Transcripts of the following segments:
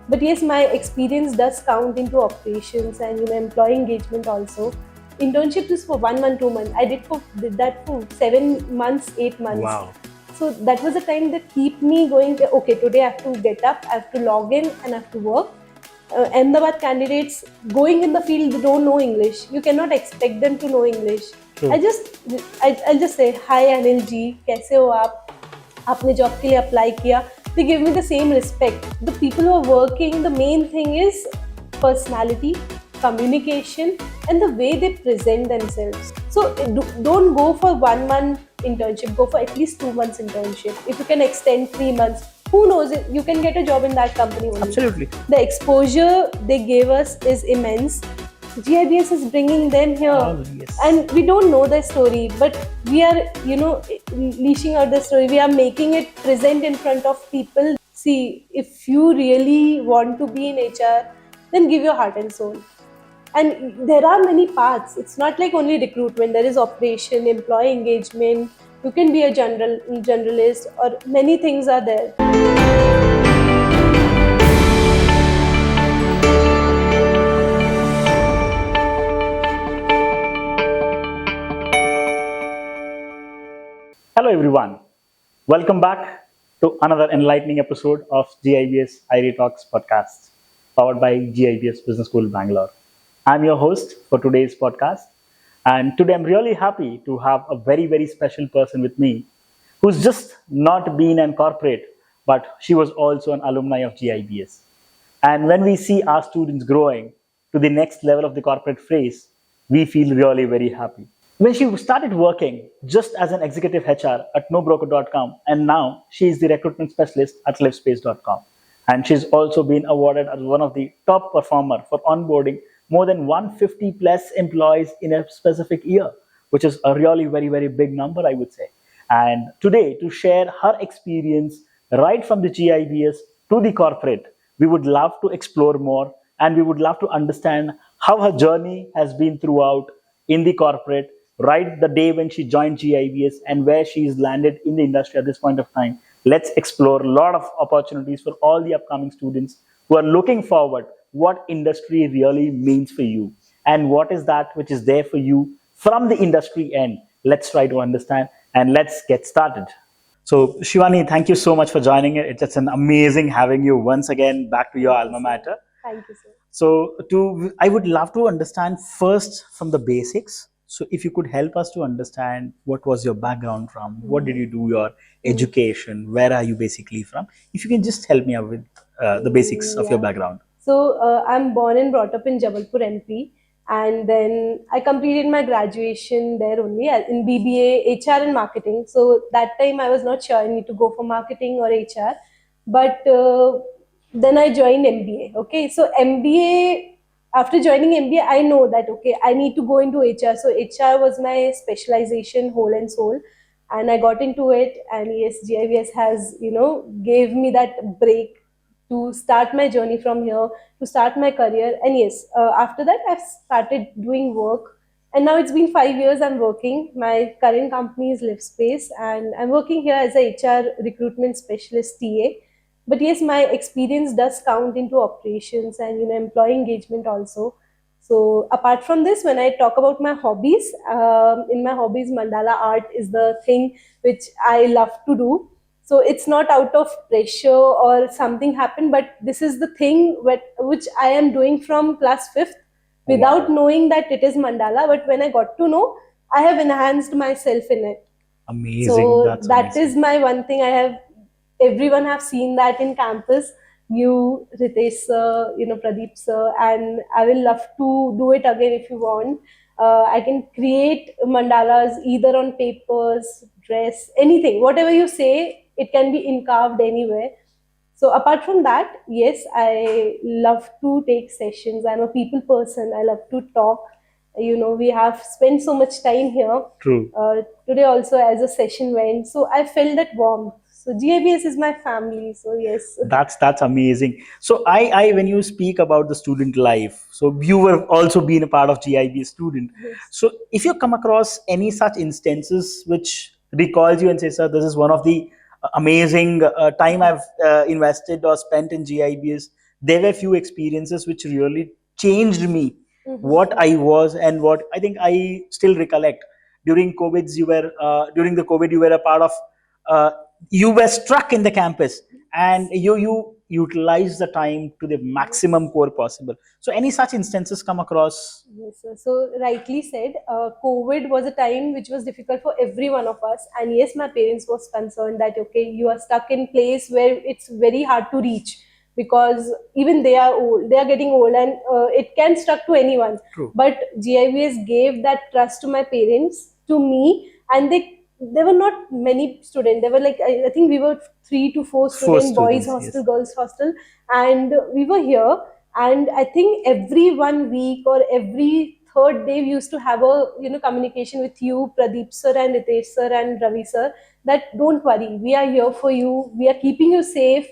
But yes, my experience does count into operations and employee engagement also. Internship is for 1 month, 2 months. I did that for 7 months, 8 months. Wow. So that was a time that keep me going. Okay, today I have to get up, I have to log in, and I have to work. Ahmedabad candidates going in the field, they don't know English. You cannot expect them to know English. True. I'll just say hi Anil ji, कैसे हो आप? आपने job के लिए apply किया. They give me the same respect. The people who are working, the main thing is personality, communication, and the way they present themselves. So don't go for 1 month internship. Go for at least 2 months internship. If you can extend 3 months, who knows? You can get a job in that company only. Absolutely. The exposure they gave us is immense. GIBS is bringing them here, yes. and we don't know their story, but we are, leashing out the story. We are making it present in front of people. See, if you really want to be in HR, then give your heart and soul. And there are many paths. It's not like only recruitment. There is operation, employee engagement. You can be a generalist, or many things are there. Hello everyone. Welcome back to another enlightening episode of GIBS IRE Talks podcast, powered by GIBS Business School, Bangalore. I'm your host for today's podcast, and today I'm really happy to have a very, very special person with me who's just not been in corporate, but she was also an alumni of GIBS. And when we see our students growing to the next level of the corporate phrase, we feel really very happy. When she started working just as an executive HR at NoBroker.com, and now she is the recruitment specialist at Livspace.com. And she's also been awarded as one of the top performer for onboarding more than 150 plus employees in a specific year, which is a really very, very big number, I would say. And today, to share her experience right from the GIBS to the corporate, we would love to explore more, and we would love to understand how her journey has been throughout in the corporate, right the day when she joined GIBS and where she's landed in the industry at this point of time. Let's explore a lot of opportunities for all the upcoming students who are looking forward what industry really means for you and what is that which is there for you from the industry end. Let's try to understand and let's get started. So Shivani, thank you so much for joining it. It's just an amazing having you once again back to your alma mater. Thank you, sir. So I would love to understand first from the basics. So if you could help us to understand what was your background from, what did you do, your education, where are you basically from? If you can just help me out with the basics of your background. So I'm born and brought up in Jabalpur, MP, and then I completed my graduation there only in BBA HR and marketing. So that time I was not sure I need to go for marketing or HR, but then I joined MBA. Okay, so MBA. After joining MBA, I know that okay, I need to go into HR. So HR was my specialization, whole and soul, and I got into it. And yes, GIBS has gave me that break to start my journey from here, to start my career. And yes, after that, I've started doing work. And now it's been 5 years I'm working. My current company is Livspace, and I'm working here as a HR recruitment specialist TA. But yes, my experience does count into operations and employee engagement also. So apart from this, when I talk about my hobbies, in my hobbies, mandala art is the thing which I love to do. So it's not out of pressure or something happened, but this is the thing which I am doing from class 5th without knowing that it is mandala. But when I got to know, I have enhanced myself in it. Amazing. So that is my one thing. Everyone have seen that in campus. You, Ritesh sir, Pradeep sir, and I will love to do it again if you want. I can create mandalas either on papers, dress, anything, whatever you say, it can be encarved anywhere. So apart from that, yes, I love to take sessions. I'm a people person. I love to talk. We have spent so much time here. True. Today also as a session went, so I felt that warmth. So GIBS is my family. So yes. That's amazing. So I when you speak about the student life, so you were also been a part of GIBS student. Yes. So if you come across any such instances which recalls you and says, sir, this is one of the amazing time I've invested or spent in GIBS, there were few experiences which really changed me, Mhm. what I was and what I think I still recollect. During the COVID, you were a part of, uh, you were struck in the campus, and you utilize the time to the maximum core possible. So any such instances come across? Yes, sir. So rightly said, COVID was a time which was difficult for every one of us, and yes, my parents was concerned that okay, you are stuck in place where it's very hard to reach because even they are old, they are getting old, and it can stuck to anyone. True. But GIBS gave that trust to my parents, to me, and there were not many students. There were like I think we were 3 to 4 For student, boys students, hostel, yes. girls hostel, and we were here. And I think every 1 week or every third day we used to have a communication with you, Pradeep sir and Ritesh sir and Ravi sir, that don't worry, we are here for you, we are keeping you safe,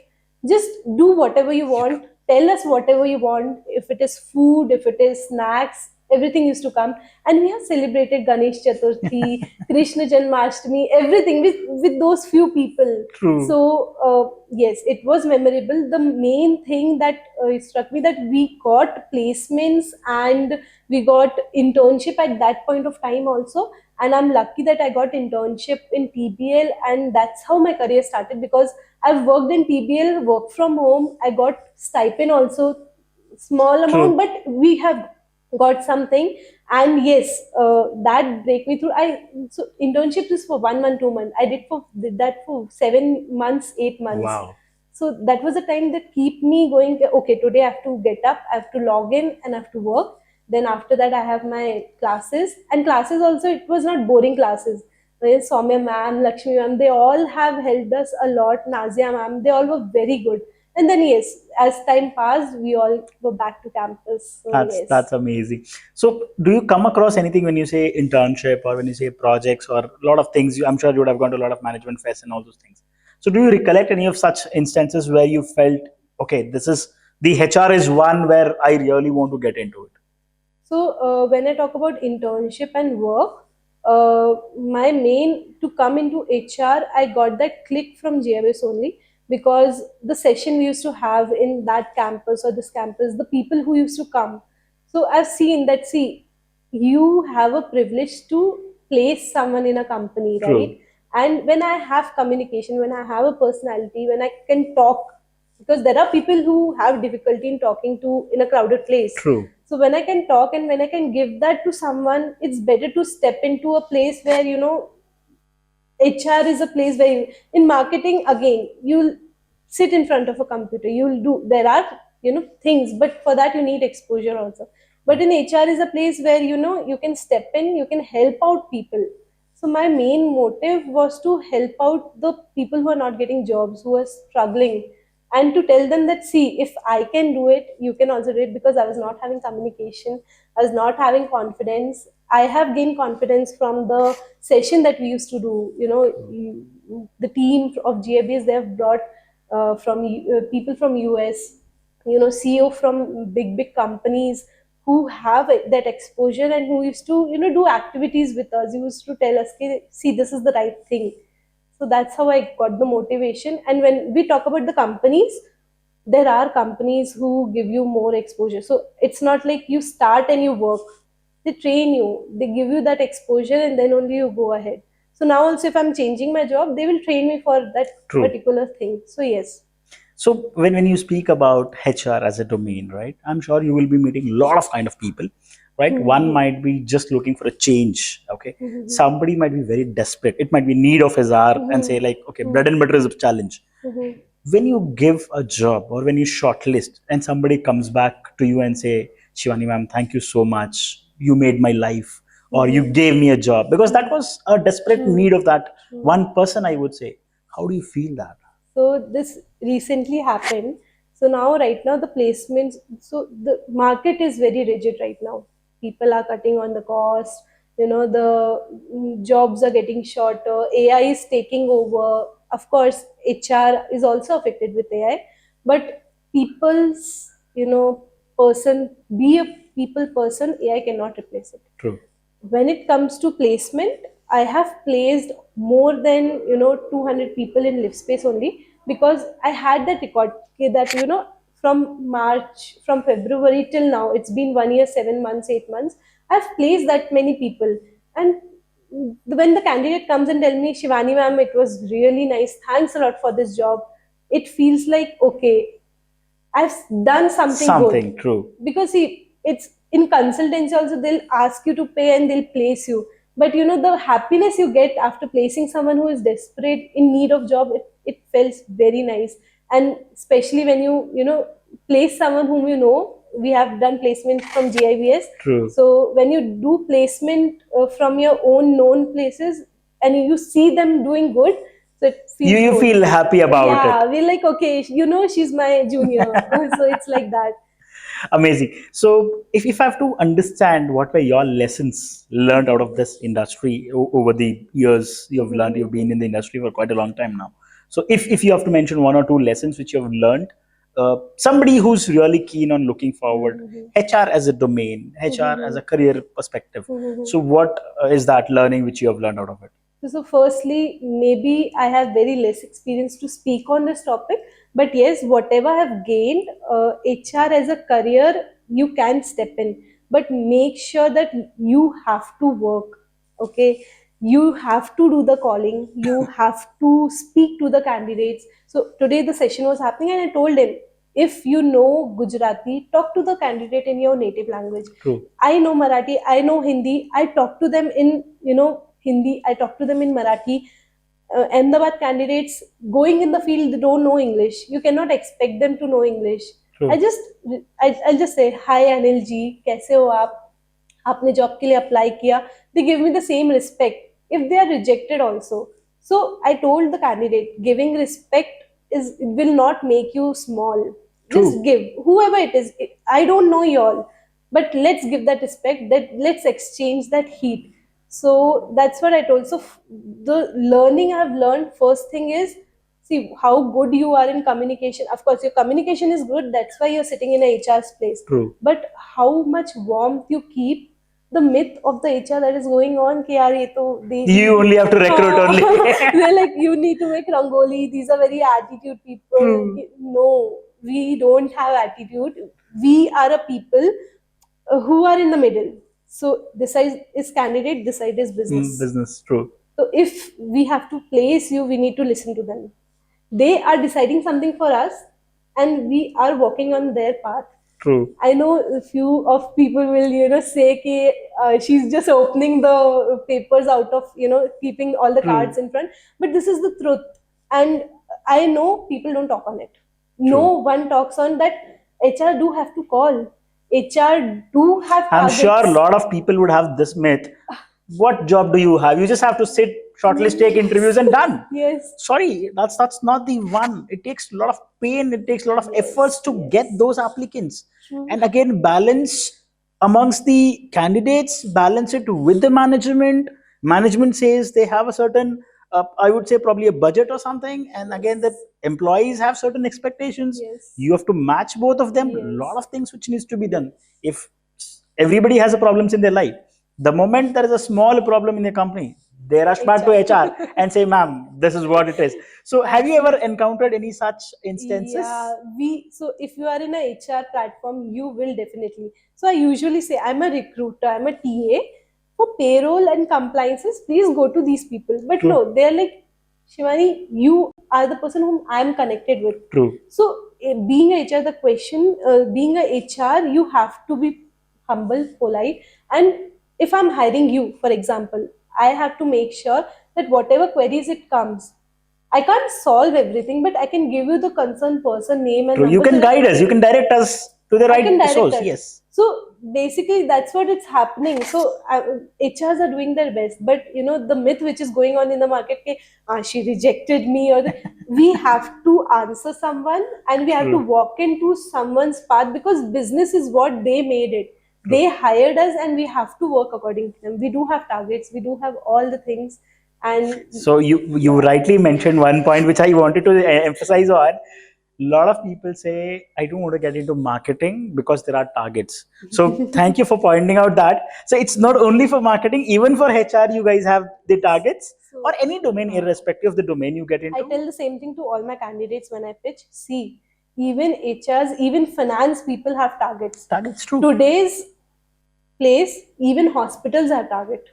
just do whatever you want, tell us whatever you want, if it is food, if it is snacks, everything used to come. And we have celebrated Ganesh Chaturthi, Krishna Janmashtami, everything with those few people. True. So yes, it was memorable. The main thing that struck me, that we got placements and we got internship at that point of time also. And I'm lucky that I got internship in PBL, and that's how my career started, because I've worked in PBL, work from home, I got stipend also, small True. amount, but we have got something. And yes, that break me through. I So internship is for 1 month, 2 months. Did that for 7 months, 8 months. Wow. So that was a time that keep me going. Okay, today I have to get up, I have to log in, and I have to work. Then after that, I have my classes, and classes also. It was not boring classes. Soumya ma'am, Lakshmi ma'am, they all have helped us a lot. Nazia ma'am, they all were very good. And then yes, as time passed, we all were back to campus. So That's yes. amazing. So, do you come across anything when you say internship or when you say projects or a lot of things? I'm sure you would have gone to a lot of management fairs and all those things. So, do you recollect any of such instances where you felt, okay, this is the HR is one where I really want to get into it? So when I talk about internship and work, my main to come into HR, I got that click from GIBS only, because the session we used to have in that campus or this campus, the people who used to come. So I've seen that. See, you have a privilege to place someone in a company, True. right? And when I have communication, when I have a personality, when I can talk, because there are people who have difficulty in talking to in a crowded place. True. So when I can talk and when I can give that to someone, it's better to step into a place where HR is a place where in marketing again you'll sit in front of a computer. You'll do there are things, but for that you need exposure also. But in HR is a place where you can step in, you can help out people. So my main motive was to help out the people who are not getting jobs, who are struggling, and to tell them that, see, if I can do it, you can also do it, because I was not having communication, I was not having confidence. I have gained confidence from the session that we used to do. The team of GIBS, they have brought from people from US, CEO from big companies who have that exposure and who used to do activities with us. He used to tell us, "Okay, see, this is the right thing." So that's how I got the motivation. And when we talk about the companies, there are companies who give you more exposure. So it's not like you start and you work. They train you, they give you that exposure, and then only you go ahead. So now also, if I'm changing my job, they will train me for that True. particular thing. So yes. So when you speak about HR as a domain, right? I'm sure you will be meeting a lot of kind of people, right? One might be just looking for a change. Okay. Somebody might be very desperate. It might be need of his hour and say like, okay, bread and butter is a challenge. When you give a job or when you shortlist and somebody comes back to you and say, Shivani ma'am, thank you so much. You made my life, or you gave me a job, because that was a desperate need of that one person, I would say. How do you feel that? So this recently happened. So now, right now, the placements. So the market is very rigid right now. People are cutting on the cost. The jobs are getting shorter. AI is taking over. Of course, HR is also affected with AI, but people's person, be a people person. AI cannot replace it. True. When it comes to placement, I have placed more than 200 people in Livspace only, because I had that record, okay, that from February till now, it's been 1 year, 7 months, 8 months. I've placed that many people, and when the candidate comes and tell me, Shivani ma'am, it was really nice. Thanks a lot for this job. It feels like, okay, I've done something good. Something true. Because see, it's in consultancy also, they'll ask you to pay and they'll place you. But the happiness you get after placing someone who is desperate in need of job, it feels very nice. And especially when place someone whom we have done placement from GIBS. True. So when you do placement from your own known places and you see them doing good, so it feels You good. feel happy about Yeah, it. we're like, okay, she's my junior. So it's like that. Amazing. So if I have to understand what were your lessons learned out of this industry over the years you've learned, you've been in the industry for quite a long time now. So if you have to mention one or two lessons which you've learned, somebody who's really keen on looking forward, HR as a domain, HR as a career perspective. So what is that learning which you have learned out of it? So firstly, maybe I have very less experience to speak on this topic, but yes, whatever I have gained, HR as a career, you can step in, but make sure that you have to work. Okay, you have to do the calling, you have to speak to the candidates. So today the session was happening, and I told him, if you know Gujarati, talk to the candidate in your native language. True. I know Marathi, I know Hindi. I talk to them in Hindi. I talk to them in Marathi. Ahmedabad candidates going in the field, they don't know English. You cannot expect them to know English. True. I'll just say, hi Anil ji, कैसे हो आप? आपने job के लिए apply किया. They give me the same respect. If they are rejected also. So I told the candidate, giving respect will not make you small. True. Just give whoever it is. I don't know you all, but let's give that respect. That let's exchange that heat. So that's what I told. So the learning I've learned, first thing is, see how good you are in communication. Of course, your communication is good. That's why you're sitting in a HR's place. True. But how much warmth you keep. The myth of the HR that is going on, कि यार ये तो you only have to recruit only. They're like, you need to make rangoli. These are very attitude people. No, we don't have attitude. We are a people who are in the middle. So this side is candidate, this side is business. Business, true. So if we have to place you, we need to listen to them. They are deciding something for us, and we are walking on their path. True. I know a few of people will say that she's just opening the papers out of keeping all the cards in front, but this is the truth, and I know people don't talk on it. No one talks on that. HR do have to call. HR do have I'm targets. sure a lot of people would have this myth. What job do you have? You just have to sit, shortlist, take interviews, and done. Yes. Sorry, that's not the one. It takes a lot of pain. It takes a lot of efforts to get those applicants. True. And again, balance amongst the candidates, balance it with the management. Management says they have a certain, I would say probably a budget or something. And again, the employees have certain expectations. Yes. You have to match both of them. Yes. A lot of things which needs to be done. If everybody has a problems in their life, the moment there is a small problem in the company, they rush back to HR and say, ma'am, this is what it is. So have you ever encountered any such instances? Yeah, so if you are in a HR platform, you will definitely. So I usually say, I'm a recruiter, I'm a TA. For payroll and compliances, please go to these people. But True. no, they're like, Shivani, you are the person whom I'm connected with. True. So being a HR, the question, being a HR, you have to be humble, polite. And if I'm hiring you, for example, I have to make sure that whatever queries it comes, I can't solve everything, but I can give you the concerned person name and True. You can guide us, you can direct us to the right source. Yes. So basically, that's what it's happening. So HRs are doing their best, but the myth which is going on in the market, she rejected me, or we have to answer someone, and we have to walk into someone's path, because business is what they made it. They hired us, and we have to work according to them. We do have targets. We do have all the things. And so you rightly mentioned one point which I wanted to emphasize on. A lot of people say, I don't want to get into marketing because there are targets. So thank you for pointing out that. So it's not only for marketing, even for HR, you guys have the targets, or any domain, irrespective of the domain you get into. I tell the same thing to all my candidates when I pitch. See, Even HRs, even finance people have targets. Targets, true. Today's place, even hospitals have target.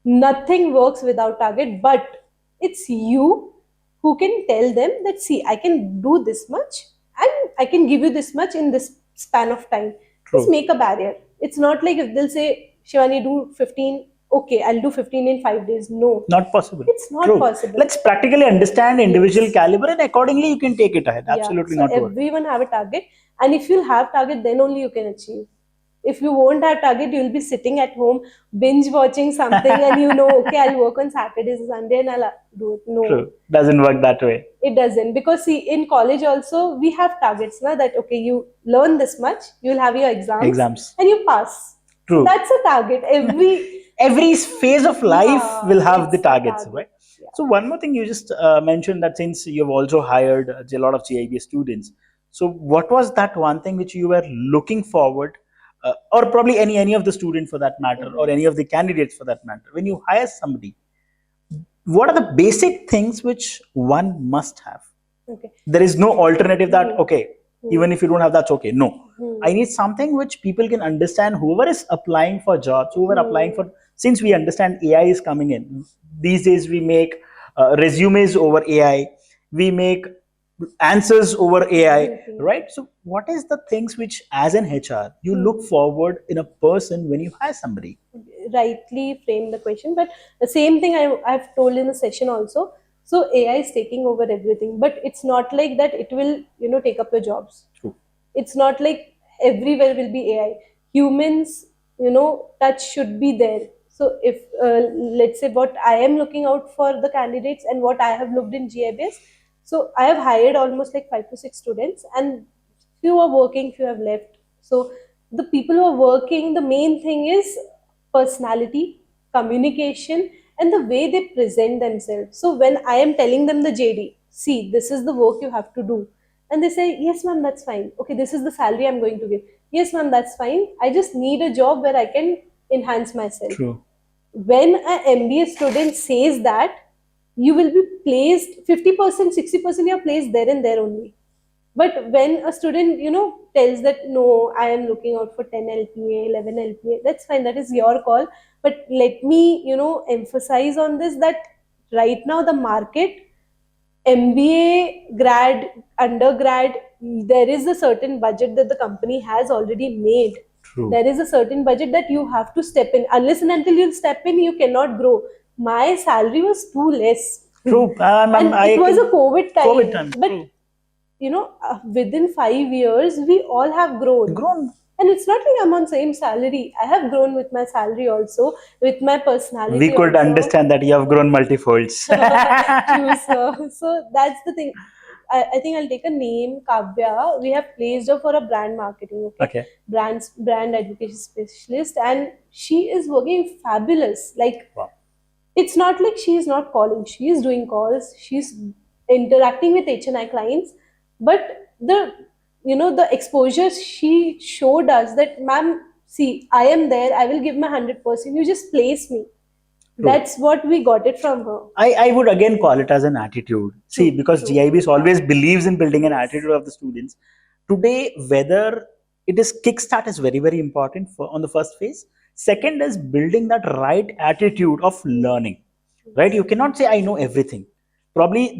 Nothing works without target, but it's you who can tell them that, see, I can do this much and I can give you this much in this span of time. Just make a barrier. It's not like if they'll say, Shivani, do 15, okay, I'll do 15 in 5 days. No, Not possible. it's not True. possible. Let's practically understand individual Yes. caliber, and accordingly you can take it ahead. Yeah. Absolutely So not to worry. everyone have a target, and if you have target, then only you can achieve. If you won't have target, you'll be sitting at home binge watching something, and okay, I'll work on Saturdays and Sunday and I'll do it. No, True. Doesn't work that way. it doesn't, because see, in college also we have targets now, that okay, you learn this much, you'll have your exams. And you pass. True. That's a target. Every phase of life Yeah, will have the it's a targets, target. right? Yeah. So one more thing, you just mentioned that since you've also hired a lot of GIBS students, so what was that one thing which you were looking forward, or probably any of the student for that matter, or any of the candidates for that matter, when you hire somebody, what are the basic things which one must have? Okay. There is no alternative that, okay, even if you don't have, that's okay. No, Hmm. I need something which people can understand. Whoever is applying for jobs, whoever applying for, since we understand AI is coming in these days, we make resumes over AI, we make answers over AI, right? So what is the things which as an HR you look forward in a person when you hire somebody? Rightly framed the question, but the same thing I've told in the session also. So AI is taking over everything, but it's not like that it will take up your jobs. True. It's not like everywhere will be AI. Humans, touch should be there. So if let's say what I am looking out for the candidates and what I have looked in GIBS, so I have hired almost like 5 to 6 students, and few are working, few have left. So the people who are working, the main thing is personality, communication, and the way they present themselves. So when I am telling them the JD, see, this is the work you have to do, and they say, yes, ma'am, that's fine. Okay, this is the salary I'm going to give. Yes, ma'am, that's fine. I just need a job where I can enhance myself. True. When an MBA student says that, you will be placed 50%, 60% you're placed there and there only. But when a student, tells that, no, I am looking out for 10 LPA, 11 LPA, that's fine. That is your call. But let me, emphasize on this, that right now the market, MBA grad, undergrad, there is a certain budget that the company has already made. True. There is a certain budget that you have to step in. Unless and until you step in, you cannot grow. My salary was too less. True. And it was a COVID time. COVID time. But True. Within 5 years, we all have grown. And it's not like I'm on same salary. I have grown with my salary also, with my personality. We could also. understand that you have grown multifolds. True, sir. So that's the thing. I think I'll take a name, Kavya. We have placed her for a brand marketing, Okay. Brand education specialist, and she is working fabulous. Like, Wow. it's not like she is not calling. She is doing calls. She's interacting with HNI clients, but the exposure she showed us, that, ma'am, see, I am there. I will give my 100%. You just place me. True. That's what we got it from her. I would again call it as an attitude. See, because GIBS always believes in building an attitude of the students. Today, whether it is kickstart is very, very important on the first phase. Second is building that right attitude of learning. Right? You cannot say, I know everything. Probably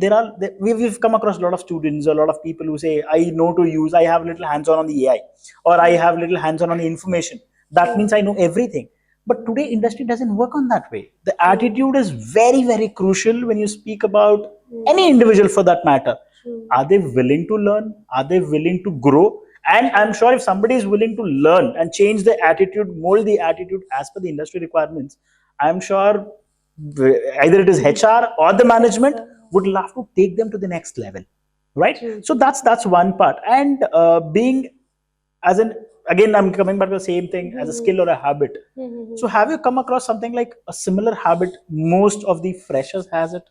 we've come across a lot of students, a lot of people who say, I know to use, I have little hands-on on the AI, or I have little hands-on on the information. That means I know everything. But today industry doesn't work on that way. The attitude is very, very crucial when you speak about any individual for that matter. Are they willing to learn? Are they willing to grow? And I'm sure if somebody is willing to learn and change the attitude, mold the attitude as per the industry requirements, I'm sure either it is HR or the management would love to take them to the next level, right? So that's one part. And being as an, again, I'm coming back to the same thing, as a skill or a habit. So have you come across something like a similar habit most of the freshers has it,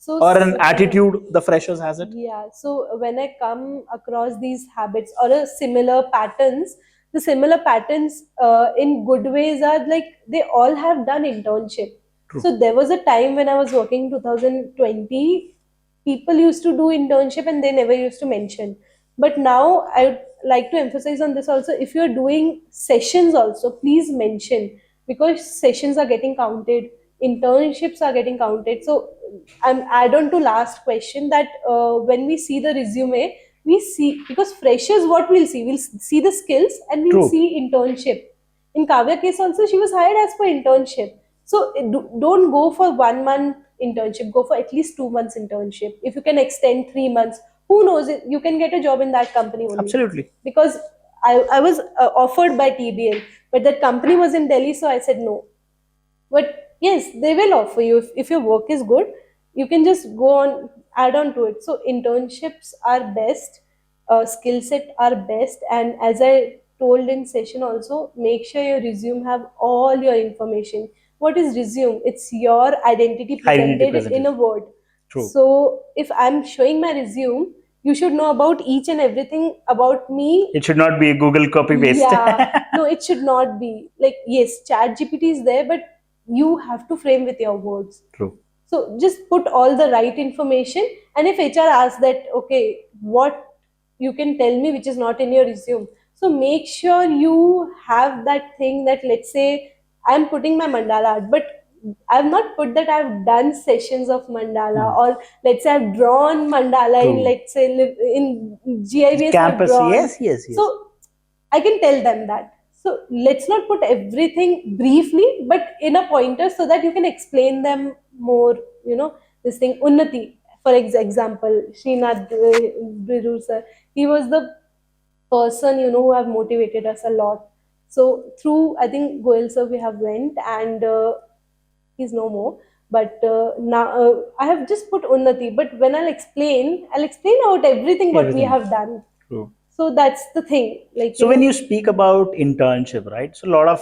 or an attitude the freshers has it? Yeah. So when I come across these habits or a similar patterns, the similar patterns in good ways are like, they all have done internship. True. So there was a time when I was working 2020, people used to do internship and they never used to mention. But now I would like to emphasize on this also. If you're doing sessions also, please mention, because sessions are getting counted, internships are getting counted. So I'm add on to last question that when we see the resume, we see, because freshers, what we'll see the skills and we'll True. see internship. In Kavya case also, she was hired as per internship. So don't go for 1 month internship. Go for at least 2 months internship. If you can extend 3 months, who knows? You can get a job in that company only. Absolutely. Because I was offered by TBL, but that company was in Delhi, so I said no. But yes, they will offer you if your work is good. You can just go on, add on to it. So internships are best, skill set are best, and as I told in session also, make sure your resume have all your information. What is resume? It's your identity Identity presented in a presentation. word. True. So if I'm showing my resume, you should know about each and everything about me. It should not be a Google copy paste. Yeah, no, it should not be. Like, yes, chat GPT is there, but you have to frame with your words. True. So just put all the right information. And if HR asks that, okay, what you can tell me which is not in your resume, so make sure you have that thing that, let's say, I'm putting my mandala art, but I've not put that I've done sessions of mandala, or let's say I've drawn mandala in, True. let's say, in GIBS I've Campus. drawn. Yes. So I can tell them that. So let's not put everything briefly, but in a pointer so that you can explain them more. This thing, Unnati, for example, Srinath Biru sir, he was the person, who have motivated us a lot. So through, I think, Goel sir, we have went, and he's no more. But now I have just put Unnati. But when I'll explain about everything what we Everything. have done. True. So that's the thing. Like, So when you speak about internship, right? So a lot of,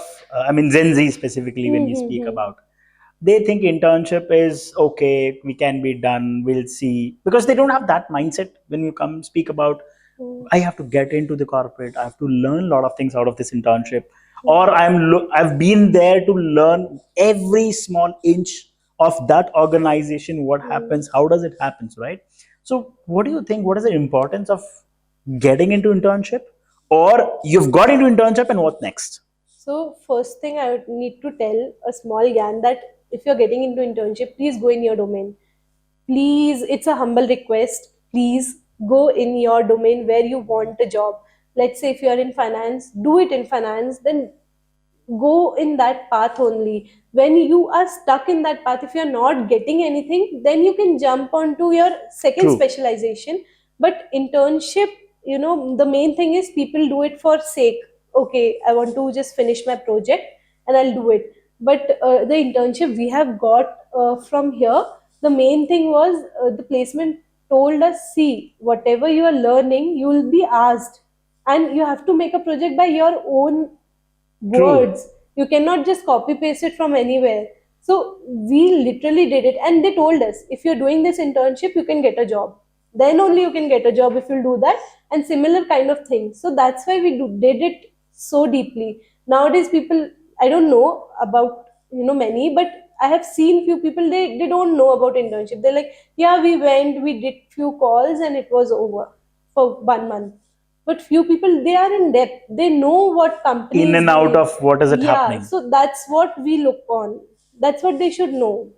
Gen Z specifically, when we speak Mm-hmm. about, they think internship is okay, we can be done, we'll see, because they don't have that mindset. When you come speak about, I have to get into the corporate, I have to learn a lot of things out of this internship, or I've been there to learn every small inch of that organization, what happens, how does it happens, right? So what do you think, what is the importance of getting into internship, or you've got into internship and what next? So first thing I would need to tell a small Gyan that if you're getting into internship, please go in your domain. Please, it's a humble request. Please go in your domain where you want a job. Let's say if you're in finance, do it in finance, then go in that path only. When you are stuck in that path, if you're not getting anything, then you can jump onto your second True. specialization. But internship, the main thing is people do it for sake. Okay, I want to just finish my project and I'll do it. But the internship we have got from here, the main thing was the placement told us, see, whatever you are learning, you will be asked, and you have to make a project by your own True. words. You cannot just copy paste it from anywhere. So we literally did it, and they told us, if you're doing this internship, you can get a job. Then only you can get a job if you'll do that, and similar kind of things. So that's why we did it so deeply. Nowadays, people, I don't know about many, but I have seen few people, they don't know about internship. They're like, yeah, we went, we did few calls, and it was over for 1 month. But few people, they are in depth, they know what companies In and out of what is it happening. So that's what we look on, that's what they should know.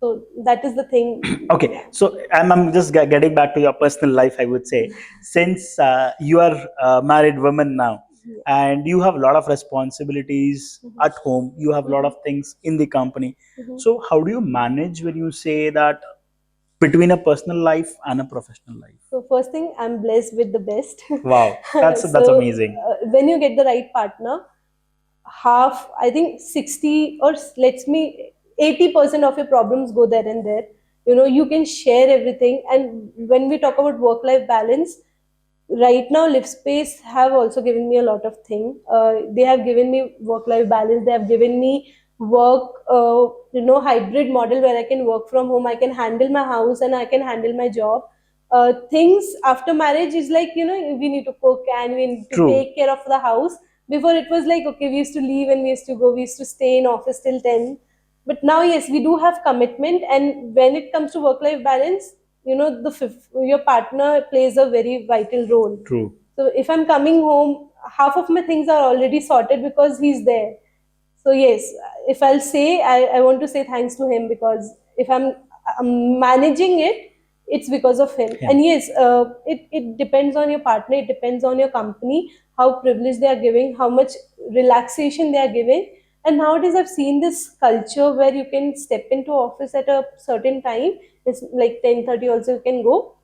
So that is the thing. Okay, so I'm just getting back to your personal life, I would say, since you are a married woman now, Yeah. and you have a lot of responsibilities at home, you have a lot of things in the company. Mhm. So how do you manage when you say that between a personal life and a professional life? So first thing, I'm blessed with the best. Wow, that's So amazing. when you get the right partner, half, I think 60, or let's me 80% of your problems go there and there. You can share everything. And when we talk about work life balance, right now Livspace have also given me a lot of things. They have given me work life balance, they have given me work, hybrid model where I can work from home, I can handle my house and I can handle my job. Things after marriage is like, we need to cook and we need to True. take care of the house. Before it was like, okay, we used to leave and we used to go, we used to stay in office till 10. But now, yes, we do have commitment, and when it comes to work life balance, your partner plays a very vital role. True. So if I'm coming home, half of my things are already sorted because he's there. So yes, if I'll say, I want to say thanks to him, because if I'm managing it, it's because of him. Yeah. And yes, it depends on your partner, it depends on your company, how privileged they are giving, how much relaxation they are giving. And nowadays I've seen this culture where you can step into office at a certain time. It's like 10:30 also you can go,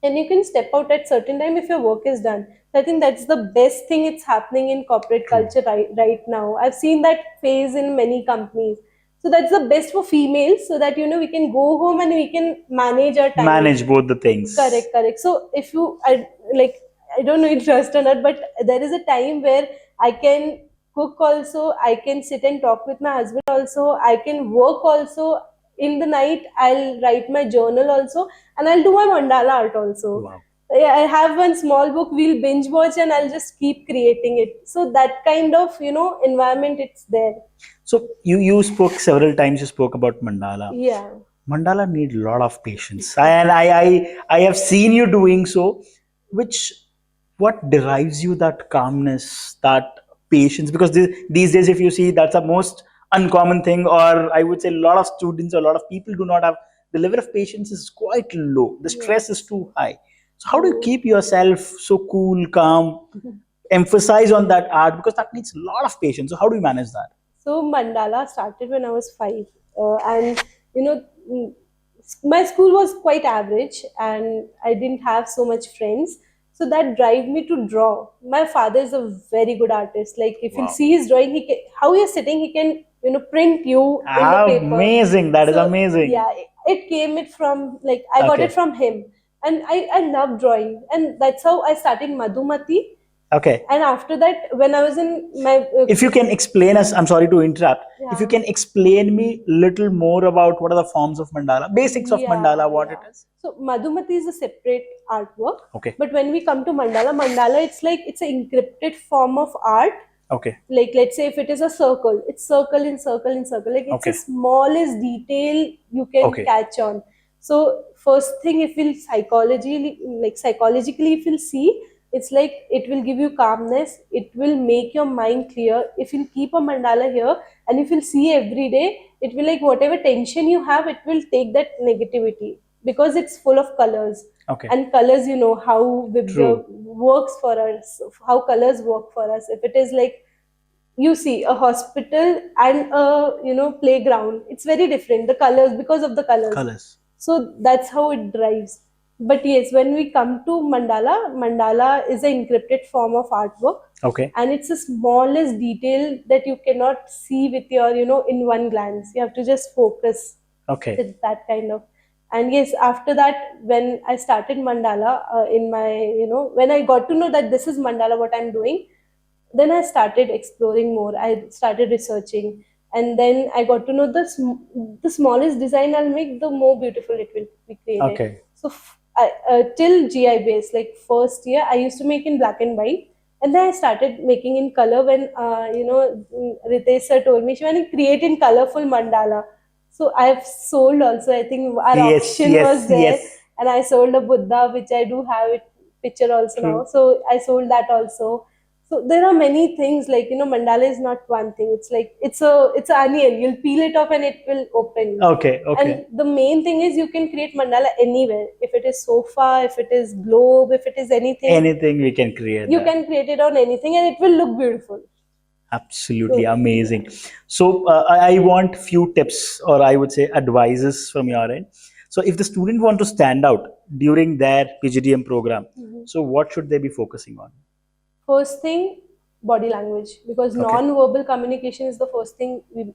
and you can step out at certain time if your work is done. So I think that's the best thing it's happening in corporate True. culture right now. I've seen that phase in many companies. So that's the best for females, so that we can go home and we can manage our time. Manage both the things. Correct. So if I don't know if you trust or not, but there is a time where I can cook also, I can sit and talk with my husband also, I can work also. In the night, I'll write my journal also, and I'll do my mandala art also. Wow. I have one small book, we'll binge watch, and I'll just keep creating it. So that kind of environment, it's there. So you spoke several times. You spoke about mandala. Yeah. Mandala need a lot of patience, and I have seen you doing so. What derives you that calmness, that patience? Because these days, if you see, that's the most uncommon thing, or I would say, a lot of students or a lot of people do not have the level of patience is quite low. The stress is too high. So how do you keep yourself so cool, calm? Emphasize on that art, because that needs a lot of patience. So how do you manage that? So mandala started when I was 5, and you know, mm, my school was quite average, and I didn't have so much friends. So that drive me to draw. My father is a very good artist. Like if you'll Wow. see his drawing, how you're sitting, he can print you in the paper. Amazing! That is So, amazing. yeah, it came it from, like, I got Okay. it from him, and I love drawing, and that's how I started Madhumati. Okay. And after that, when I was in my If you can explain us, I'm sorry to interrupt. If you Yeah. can explain me little more about what are the forms of mandala, basics of mandala, what it is. So Madhumati is a separate artwork. Okay. But when we come to mandala, it's like it's an encrypted form of art. Okay. Like let's say if it is a circle, it's circle in circle in circle. Like it's Okay. the smallest detail you can Okay. catch on. So first thing, if you'll psychologically, if you'll see, it's like it will give you calmness. It will make your mind clear. If you'll keep a mandala here, and if you'll see every day, it will, like, whatever tension you have, it will take that negativity, because it's full of colors. Okay. And colors, how True. works for us, how colors work for us. If it is like, you see a hospital and a playground, it's very different, the colors, because of the colors. So that's how it drives. But yes, when we come to mandala is an encrypted form of artwork. Okay. And it's the smallest detail that you cannot see with your in one glance. You have to just focus. Okay. With that kind of. And yes, after that, when I started mandala, in my when I got to know that this is mandala, what I'm doing, then I started exploring more. I started researching, and then I got to know the smallest design I'll make, the more beautiful it will be created. Okay. So till GIBS, like first year, I used to make in black and white, and then I started making in color when Ritesh sir told me, Shivani, create in colorful mandala. So I've sold also. I think our auction was there, and I sold a Buddha, which I do have it picture also now. So I sold that also. So there are many things, like mandala is not one thing. It's like it's an onion. You'll peel it off and it will open. Okay. And the main thing is you can create mandala anywhere. If it is sofa, if it is globe, if it is anything we can create. You can create it on anything, and it will look beautiful. Absolutely amazing. So I want few tips, or I would say advices from your end. So if the student want to stand out during their PGDM program, so what should they be focusing on? First thing, body language, because non-verbal communication is the first thing we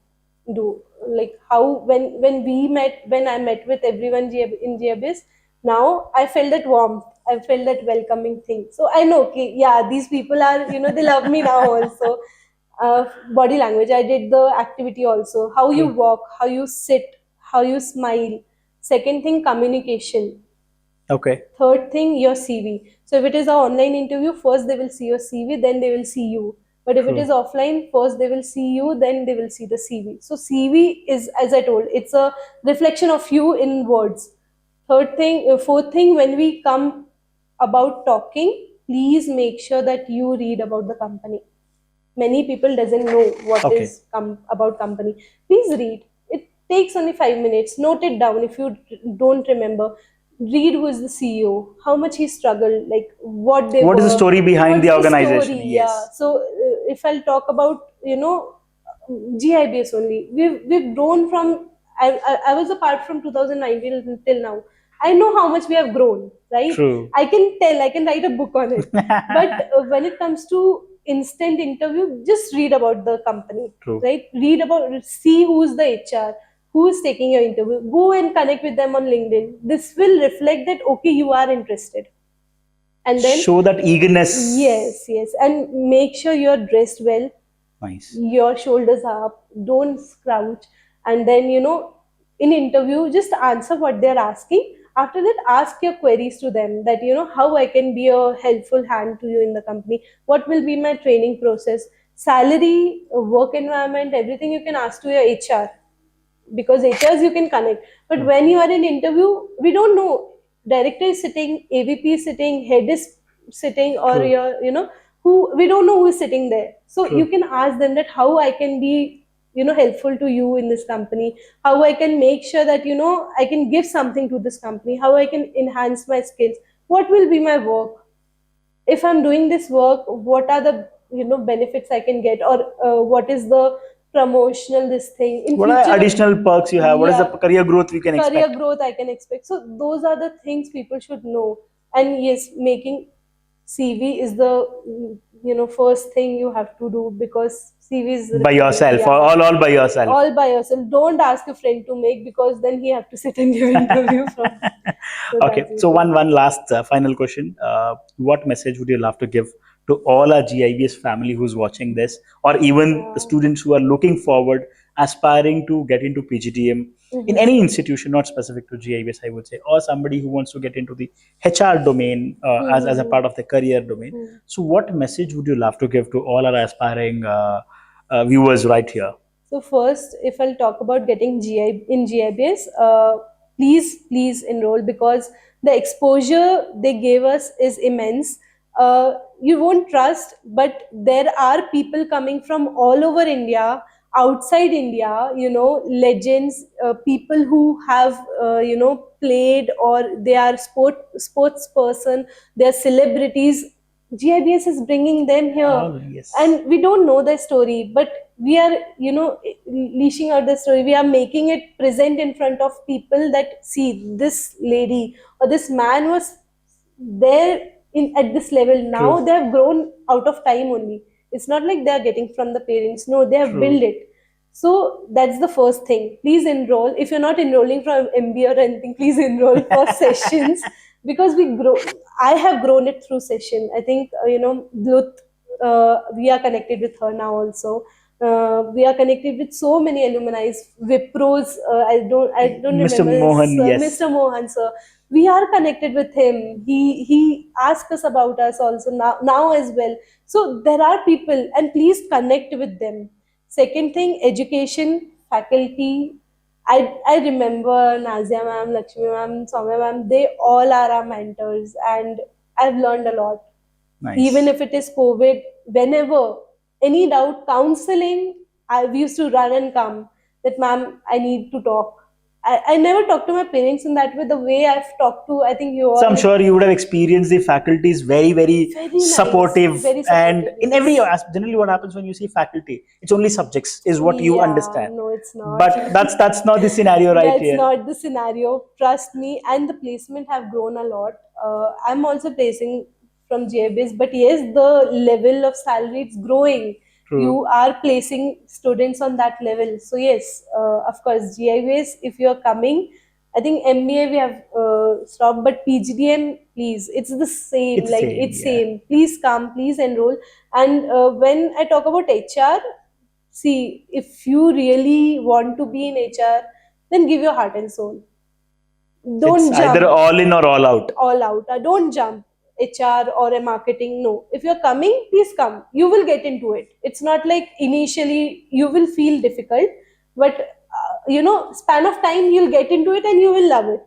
do. Like how when I met with everyone in GIBS, now I felt that warmth, I felt that welcoming thing. So I know, okay, yeah, these people are, they love me now also. Body language, I did the activity also. How you walk, how you sit, how you smile. Second thing, communication. Okay. Third thing, your CV. So if it is an online interview, first they will see your CV, then they will see you. But if it is offline, first they will see you, then they will see the CV. So CV is, as I told, it's a reflection of you in words. Fourth thing, when we come about talking, please make sure that you read about the company. Many people doesn't know what Okay. is about company. Please read. It takes only 5 minutes. Note it down if you don't remember. Read who is the CEO, how much he struggled, like what they What is the were, story behind what's the the organization? story. Yeah. Yes. So if I'll talk about GIBS only, we've grown from. I was a part from 2019 till now. I know how much we have grown, right? True. I can tell, I can write a book on it. But when it comes to instant interview, just read about the company, True. right? Read about, see who's the HR, who is taking your interview. Go and connect with them on LinkedIn. This will reflect that, okay, you are interested. And then, Show that eagerness. yes, and make sure you're dressed well, Nice. your shoulders are up, don't crouch. And then, in interview, just answer what they're asking. After that, ask your queries to them, that how I can be a helpful hand to you in the company, what will be my training process, salary, work environment, everything you can ask to your HR, because HRs you can connect. But when you are in interview, we don't know. Director is sitting, AVP is sitting, head is sitting, or True. your, who, we don't know who is sitting there. So True. you can ask them that how I can be, helpful to you in this company, how I can make sure that, I can give something to this company, how I can enhance my skills, what will be my work, if I'm doing this work, what are the benefits I can get, or what is the promotional this thing in What future. are additional perks you have? What is the career growth we can Career expect? growth I can expect. So those are the things people should know. And yes, making CV is the first thing you have to do, because CV is By yourself, yeah, all by yourself. all by yourself. Don't ask a friend to make, because then he have to sit and give interview from. So Okay, that's so it. one last final question. What message would you love to give to all our GIBS family who's watching this, or even the students who are looking forward, aspiring to get into PGDM in any institution, not specific to GIBS, I would say, or somebody who wants to get into the HR domain as a part of the career domain. So, what message would you love to give to all our aspiring viewers right here? So first, if I'll talk about getting GIBS, please enroll, because the exposure they gave us is immense. You won't trust, but there are people coming from all over India, outside India, legends, people who have, played, or they are sports person, they are celebrities. GIBS is bringing them here. Oh, yes. And we don't know their story, but we are, leashing out the story. We are making it present in front of people, that see, this lady or this man was there at this level. Now True. they have grown out of time only. It's not like they are getting from the parents. No, they have True. built it. So that's the first thing. Please enroll. If you're not enrolling from MBA or anything, please enroll for sessions, because we grow. I have grown it through session. I think Bluth, we are connected with her now also. We are connected with so many alumni, Wipros. I don't Mr. remember Mohan, yes. Mr. Mohan sir. We are connected with him. He asked us about us also now as well. So there are people, and please connect with them. Second thing, education, faculty. I remember Nazia ma'am, Lakshmi ma'am, Soumya ma'am. They all are our mentors, and I've learned a lot. Nice. Even if it is COVID, whenever any doubt, counseling, we used to run and come. That ma'am, I need to talk. I never talked to my parents in that way. The way I've talked to, I think you all. So I'm sure you would have experienced the faculties very nice, supportive, very and supportive, in every generally what happens when you see faculty, it's only subjects is what you Yeah, understand. no, it's not. But that's not the scenario right That's here. not the scenario. Trust me, and the placement have grown a lot. I'm also placing from GIBS, but yes, the level of salary it's growing. True. You are placing students on that level. So yes, of course, GIBS. If you're coming, I think MBA we have stopped, but PGDM, please, it's the same. It's like same, it's yeah. same. Please come, please enroll. And when I talk about HR, see, if you really want to be in HR, then give your heart and soul. Don't It's jump either all in or all out. all out. Don't jump HR or a marketing. No. If you're coming, please come. You will get into it. It's not like initially you will feel difficult, but span of time you'll get into it and you will love it.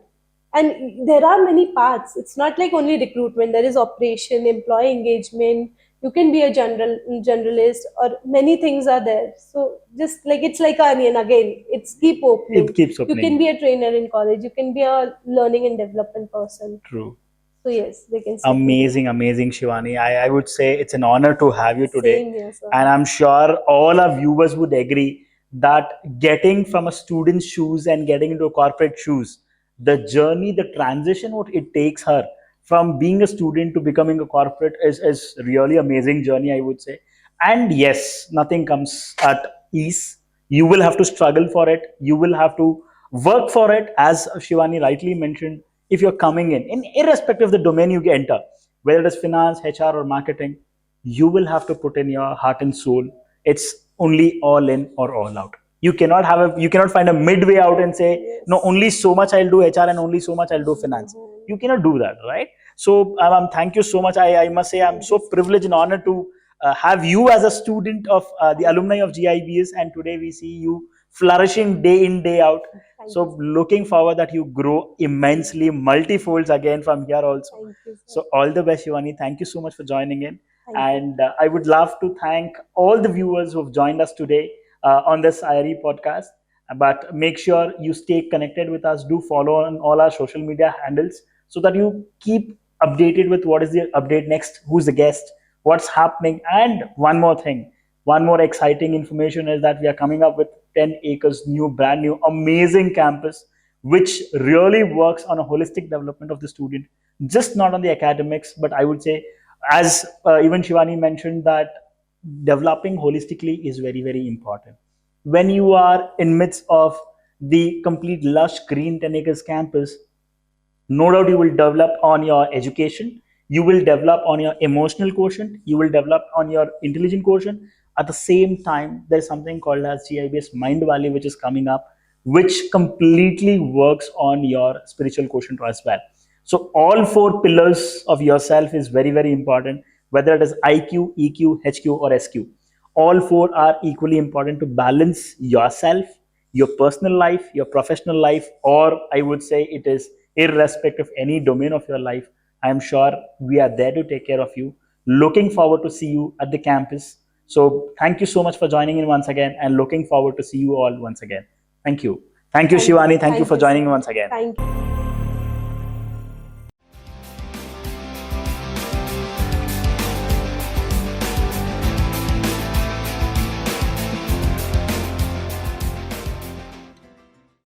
And there are many paths. It's not like only recruitment. There is operation, employee engagement. You can be a generalist, or many things are there. So just like it's like an onion again. It's keep opening. It keeps You can opening. be a trainer in college. You can be a learning and development person. True. So yes, they can step into it. Amazing, Shivani. I would say it's an honor to have you today. Same here, sir. And I'm sure all our viewers would agree that getting from a student's shoes and getting into a corporate shoes, the journey, the transition, what it takes her from being a student to becoming a corporate is really amazing journey, I would say. And yes, nothing comes at ease. You will have to struggle for it. You will have to work for it, as Shivani rightly mentioned. If you're coming in irrespective of the domain you enter, whether it is finance, HR, or marketing, you will have to put in your heart and soul. It's only all in or all out. You cannot find a midway out and say, Yes. no, only so much I'll do HR and only so much I'll do finance. You cannot do that, right? So thank you so much. I must say I'm so privileged and honored to have you as a student of the alumni of GIBS, and today we see you flourishing day in, day out. So looking forward that you grow immensely, multifolds again from here also. Thank you, sir. So all the best, Shivani. Thank you so much for joining in. Thank you. And I would love to thank all the viewers who have joined us today on this IRE podcast. But make sure you stay connected with us. Do follow on all our social media handles so that you keep updated with what is the update next, who's the guest, what's happening. And one more thing, one more exciting information is that we are coming up with 10 acres new, brand new, amazing campus, which really works on a holistic development of the student, just not on the academics, but I would say, as even Shivani mentioned, that developing holistically is very, very important. When you are in midst of the complete lush green 10 acres campus, no doubt you will develop on your education, you will develop on your emotional quotient, you will develop on your intelligent quotient. At the same time, there's something called as GIBS Mind Valley, which is coming up, which completely works on your spiritual quotient as well. So all four pillars of yourself is very, very important, whether it is IQ, EQ, HQ, or SQ. All four are equally important to balance yourself, your personal life, your professional life, or I would say it is irrespective of any domain of your life. I am sure we are there to take care of you. Looking forward to see you at the campus. So thank you so much for joining in once again, and looking forward to see you all once again. Thank you. Thank you, Shivani. Thank you for joining once again. Thank you.